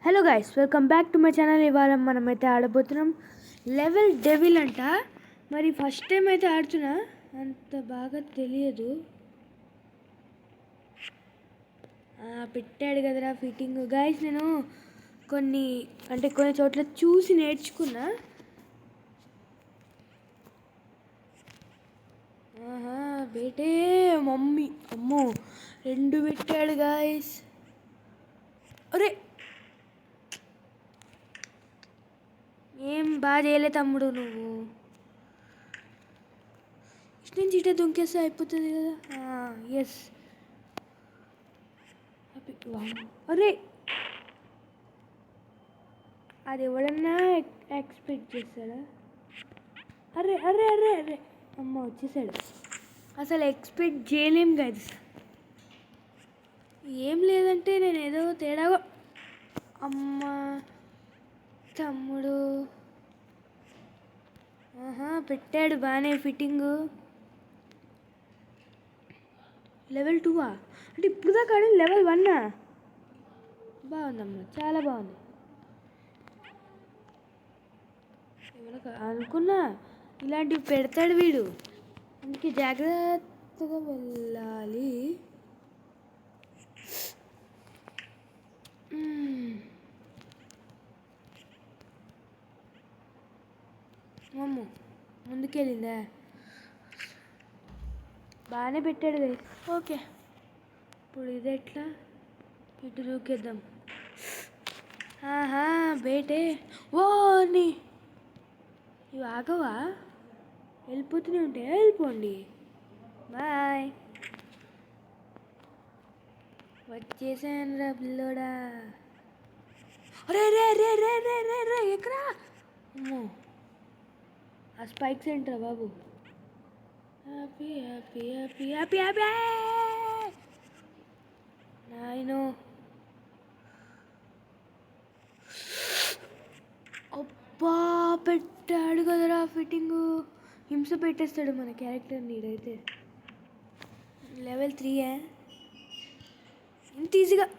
Hello guys, welcome back to my channel. ఇవాళ మనమైతే ఆడబోతున్నాం level devil అంట. మరి ఫస్ట్ టైం అయితే ఆడుతున్నా, అంత బాగా తెలియదు. పెట్టాడు కదరా ఫిట్టింగ్. గైస్ నేను కొన్ని చోట్ల చూసి నేర్చుకున్నా. బేటే మమ్మీ అమ్మో 2 పెట్టాడు గాయస్. అరే ఏం బాగా చేయలే తమ్ముడు, నువ్వు ఇటు నుంచి ఇటే దుంకేస్తే అయిపోతుంది కదా. ఎస్. అరే అది ఎవడన్నా ఎక్స్పెక్ట్ చేస్తాడా? అరే అరే అరే అరే అమ్మ వచ్చేసాడు. అసలు ఎక్స్పెక్ట్ చేయలేం కదా. ఏం లేదంటే నేను ఏదో తేడాగా అమ్మ తమ్ముడు పెట్టాడు బాగానే ఫిట్టింగు. లెవెల్ 2 అంటే ఇప్పుడు దాకా ఆడి లెవెల్ 1 బాగుందమ్మా, చాలా బాగుంది. అనుకున్నా ఇలాంటివి పెడతాడు వీడు, అందుకే జాగ్రత్తగా వెళ్ళాలి. అమ్మ ముందుకెళ్ళిందా? బాగానే పెట్టాడు కదా. ఓకే, ఇప్పుడు ఇది ఎట్లా? ఇటు దూకేద్దాం. బేటే ఓ నీ ఇవి ఆగవా? వెళ్ళిపోతూనే ఉంటే వెళ్ళిపోండి. బాయ్. వచ్చేసాను రా పిల్లోడా. రే రే రే రే రే రే రే ఎక్కడా? అమ్మో ఆ స్పైక్స్ ఏంట్రా బాబు. Happy happy happy happy happy నాయనో. అబ్బా పెట్టాడు కదరా ఫిట్టింగు. హింస పెట్టేస్తాడు మన క్యారెక్టర్ నీడైతే. లెవెల్ 3 ఇంత ఈజీగా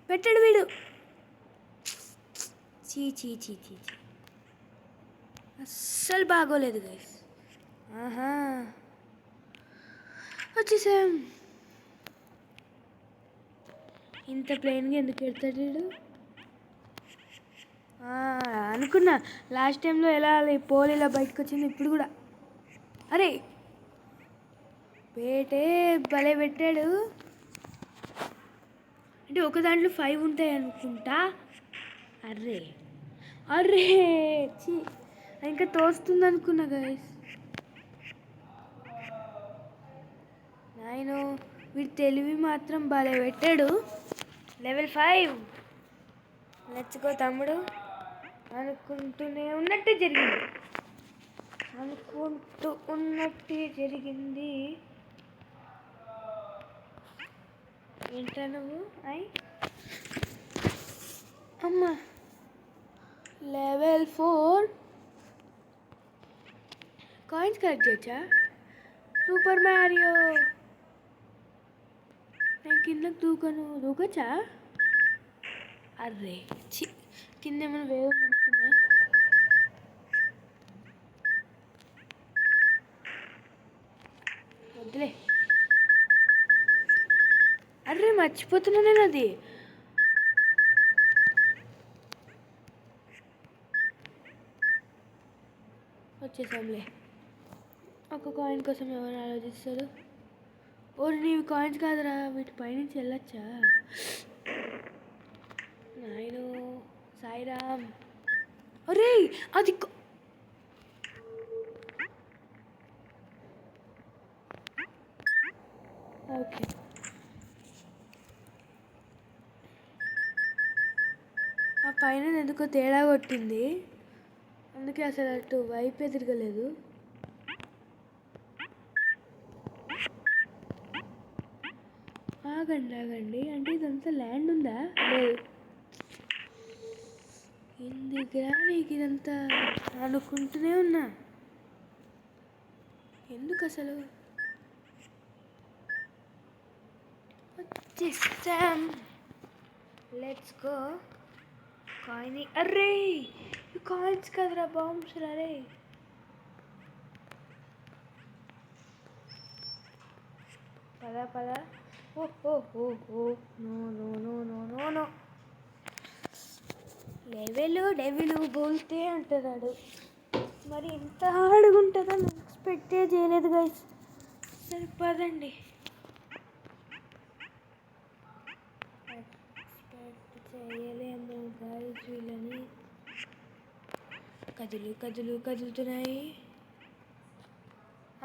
పెట్టాడు వీడు. చీ చీ చీ చీ చీ, అస్సలు బాగోలేదు గైస్. వచ్చేసాం. ఇంత ప్లెయిన్గా ఎందుకు పెడతాడు వీడు? అనుకున్నా లాస్ట్ టైంలో ఎలా పోల్ ఇలా బయటకు వచ్చింది, ఇప్పుడు కూడా. అరే బేటే భలే పెట్టాడు. అంటే ఒక దాంట్లో 5 ఉంటాయి అనుకుంటా. అర్రే అర్రే చీ, ఇంకా తోస్తుంది అనుకున్నా గైస్. నాయనో వీడు తెలివి మాత్రం భలే పెట్టాడు. లెవెల్ 5. లెట్స్ గో తమ్ముడు. అనుకుంటూనే ఉన్నట్టే జరిగింది. ఏంటా నువ్వు? అమ్మా లెవెల్ 4 కాయిన్స్ కలెక్ట్ చేయొచ్చా? Super Mario. నేను కిందకు దూకొచ్చా? అర్రే చి, కింద ఏమైనా వేవ్ అనుకున్నా. వద్దులే. అర్రే మర్చిపోతున్నా నేను అది. వచ్చేసాంలే. ఒక కాయిన్ కోసం ఎవరు ఆలోచిస్తారు? ఓ నీవి కాయిన్స్ కాదురా, వీటి పైనుంచి వెళ్ళొచ్చా? నాయను సాయిరామ్. అరే అది ఓకే. ఆ పైన ఎందుకో తేడా కొట్టింది, అందుకే అసలు అటు వైపే తిరగలేదు. ఆగండి అంటే ఇదంతా ల్యాండ్ ఉందా? లేదు. ఎందుకురా నీకు ఇదంతా అనుకుంటూనే ఉన్నా. ఎందుకు అసలు? వచ్చేసాం. Let's go. కాయిన్. అర్రే ఇవి కాయిన్స్ కదరా, బాంబ్స్ రా రే. పదా పదా. Oh oh oh oh no no no no no no. Level devil బోల్తే అంటున్నాడు. మరి ఇంత హార్డ్గా ఉంటుందని ఎక్స్పెక్టే చేయలేదు గైస్. సరిపదండి, ఎక్స్పెక్ట్ చేయలేము గైస్. వీళ్ళని కదులుతున్నాయి.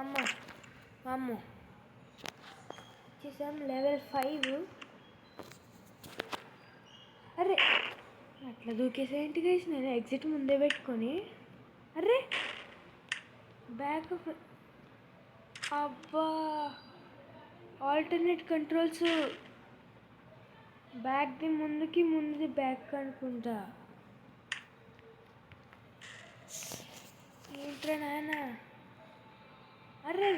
అమ్మో అమ్మో, చేసాం లెవెల్ 5. అరే అట్లా దూకేసేంటి గైస్, నేను ఎగ్జిట్ ముందే పెట్టుకొని. అరే బ్యాక్. అబ్బా, ఆల్టర్నేట్ కంట్రోల్స్. బ్యాక్ది ముందుది బ్యాక్ అనుకుంటా. ఏంట్రా నాయన. అర్రే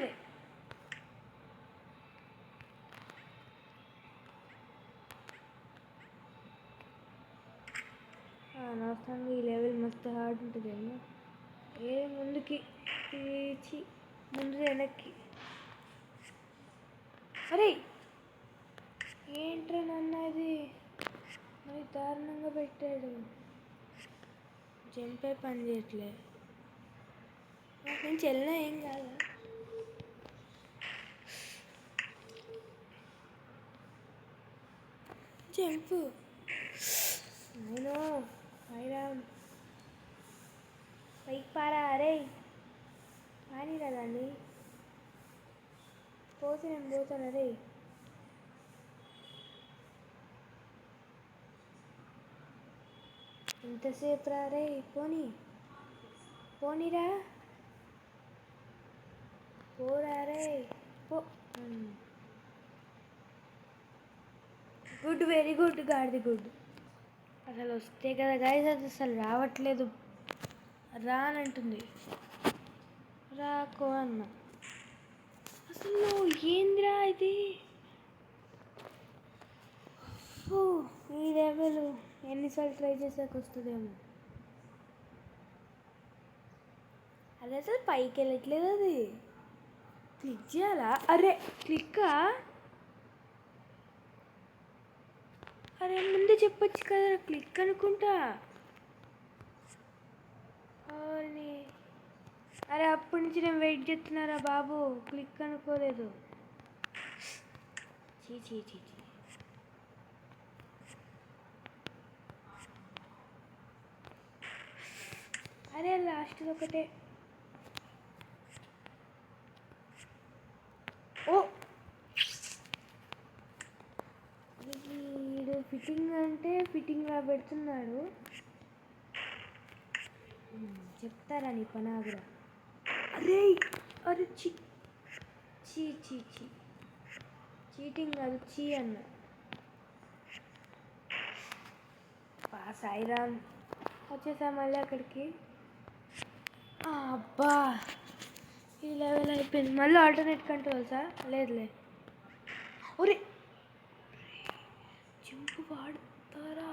అనవసరంగా ఈ లెవెల్ మస్తు హార్డ్ ఉంటుందేమో. ముందుకి తీసి ముందు వెనక్కి. అరే ఏంట్రా నన్నది మరి దారుణంగా పెట్టాడు. జంపే పని చేయట్లే. నేను చెల్లినా ఏం కాదు. జంపు నేను ఐరామ్ పైకి పారా. అరే పానీరా దాన్ని. పోతే నేను పోతాను. అరే ఎంతసేపు రా రే. పోనీరా పోరా రే పో. గుడ్, వెరీ గుడ్ గాడిది గుడ్. అసలు వస్తే కదా గాయస్, అది అసలు రావట్లేదు. రానంటుంది. రాకో అన్న. అసలు ఏందిరా ఇది. ఈ లెవెల్ ఎన్నిసార్లు ట్రై చేసాక వస్తుందేమో. అది అసలు పైకి వెళ్ళట్లేదు. అది క్లిక్ చేయాలా? అరే క్లిక్కా? అరే ముందే చెప్పొచ్చు కదా క్లిక్ అనుకుంటా. అరే అప్పటి నుంచి నేను వెయిట్ చేస్తున్నారా బాబు, క్లిక్ అనుకోలేదు. చీ. అరే లాస్ట్ ఒకటే. ఓ వీడు ఫిట్టింగ్ అంటే ఫిట్టింగ్లా పెడుతున్నాడు. చెప్తారా నీ పనాగురా. అరే చీ చీటింగ్ కాదు, చీ అన్న. సాయిరామ్ వచ్చేసా మళ్ళీ అక్కడికి. అబ్బా ఈ లెవెల్ అయిపోయింది. మళ్ళీ ఆల్టర్నేట్ కంట్రోల్సా? లేదులే. ఒరే జంపు వాడతారా?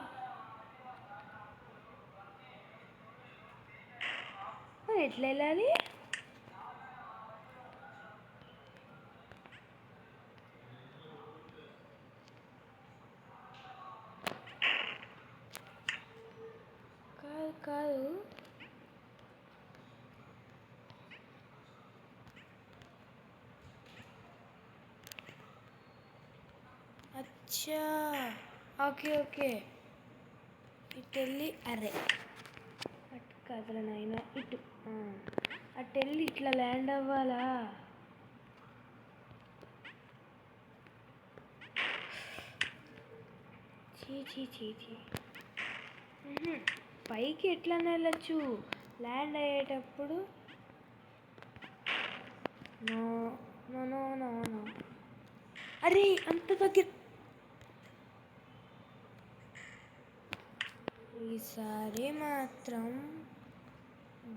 ఎట్లా వెళ్ళాలి? కాదు అచ్చా, ఓకే. ఇటు వెళ్ళి. అరే అటు కదల నాయన, ఇటు అటు వెళ్ళి ఇట్లా ల్యాండ్ అవ్వాలా? చీ పైకి ఎట్లా వెళ్ళచ్చు ల్యాండ్ అయ్యేటప్పుడు? నో. అరే అంత దగ్గర. ఈసారి మాత్రం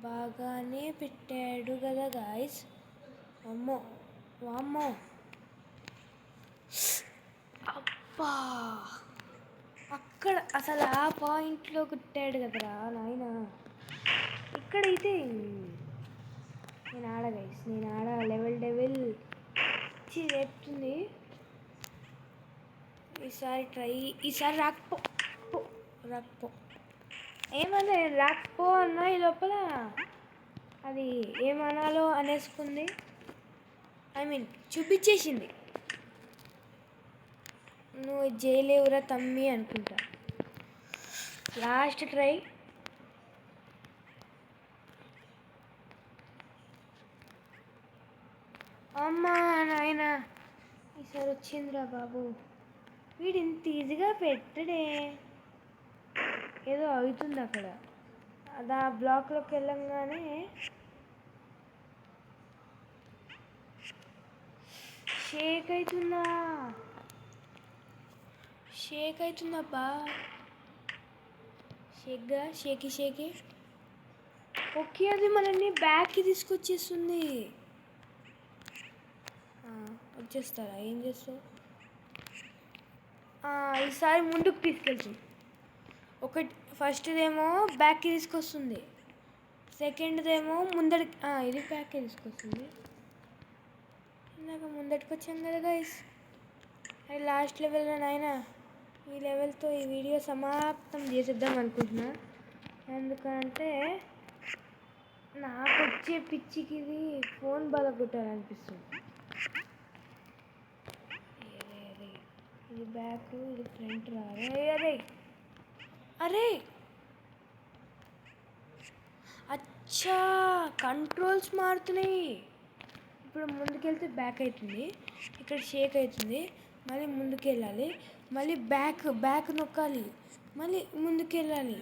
బాగానే పెట్టాడు కదా గాయస్. వామ్మో అబ్బా, అక్కడ అక్కడ అసలు ఆ పాయింట్లో కుట్టాడు కదరా నాయన. ఇక్కడైతే నేను ఆడ లెవెల్ డెవిల్ చెప్తుంది. ఈసారి రాకపో ఏమన్నా రాకపో అన్నా ఈ లోపల అది ఏమనాలో అనేసుకుంది. చూపించేసింది. నువ్వు చేయలేవురా తమ్మి అనుకుంటా. Last try. అమ్మా నాయన ఈసారి వచ్చిందిరా బాబు. వీడు ఇంత ఈజీగా పెట్టడే. ఏదో అవుతుంది అక్కడ. అది ఆ బ్లాక్లోకి వెళ్ళంగానే షేక్ అవుతుందబ్బా. షేకి ఓకే. అది మనల్ని బ్యాక్కి తీసుకొచ్చేస్తుంది. వచ్చేస్తారా? ఏం చేస్తావు? ఈసారి ముందుకు తీసుకెళ్తుంది. ఫస్ట్దేమో బ్యాక్కి తీసుకొస్తుంది, సెకండ్దేమో ముందడికి. ఇది బ్యాక్కి తీసుకొస్తుంది. ఇందాక ముందటికి వచ్చాం కదా గైస్. అది లాస్ట్ లెవెల్ నాయన. ఈ లెవెల్తో ఈ వీడియో సమాప్తం చేసేద్దాం అనుకుంటున్నా. ఎందుకంటే నాకు వచ్చే పిచ్చికి ఇది ఫోన్ బలగొట్టాలనిపిస్తుంది. ఇది బ్యాక్, ఇది ఫ్రంట్ రా. అరే అచ్చా, కంట్రోల్స్ మారుతున్నాయి. ఇప్పుడు ముందుకెళ్తే బ్యాక్ అవుతుంది, ఇక్కడ షేక్ అవుతుంది, మళ్ళీ ముందుకు వెళ్ళాలి, మళ్ళీ బ్యాక్ నొక్కాలి, మళ్ళీ ముందుకు వెళ్ళాలి.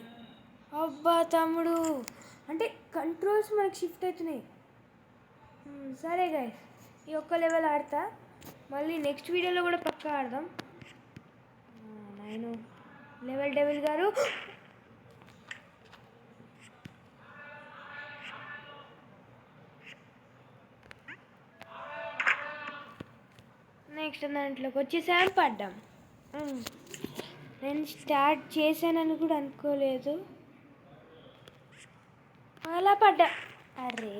అబ్బా తమ్ముడు, అంటే కంట్రోల్స్ మనకి షిఫ్ట్ అవుతున్నాయి. సరే గైస్, ఈ ఒక్క లెవెల్ ఆడతా. మళ్ళీ నెక్స్ట్ వీడియోలో కూడా పక్కా ఆడదాం. నేను లెవెల్ డెవిల్ గారు నెక్స్ట్ దాంట్లోకి వచ్చేసాం. పడ్డాం. నేను స్టార్ట్ చేశానని కూడా అనుకోలేదు, అలా పడ్డా. అరే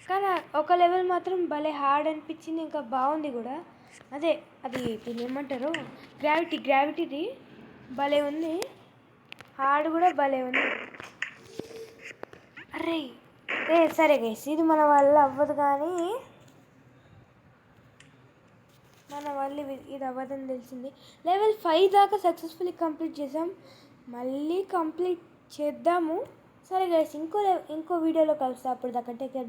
కానీ ఒక లెవెల్ మాత్రం భలే హార్డ్ అనిపించింది, ఇంకా బాగుంది కూడా. అదే అది దీన్ని ఏమంటారు, గ్రావిటీది భలే ఉంది, హార్డ్ కూడా భలే ఉంది. అరే సరే గైస్, ఇది మన వల్ల అవ్వదు, కానీ మన వల్ల ఇది అవ్వదని తెలిసింది. లెవెల్ 5 దాకా సక్సెస్ఫుల్లీ కంప్లీట్ చేసాం. మళ్ళీ కంప్లీట్ చేద్దాము. సరే గైస్, ఇంకో వీడియోలో కలుస్తా. అప్పుడు దాకా టేక్ కేర్.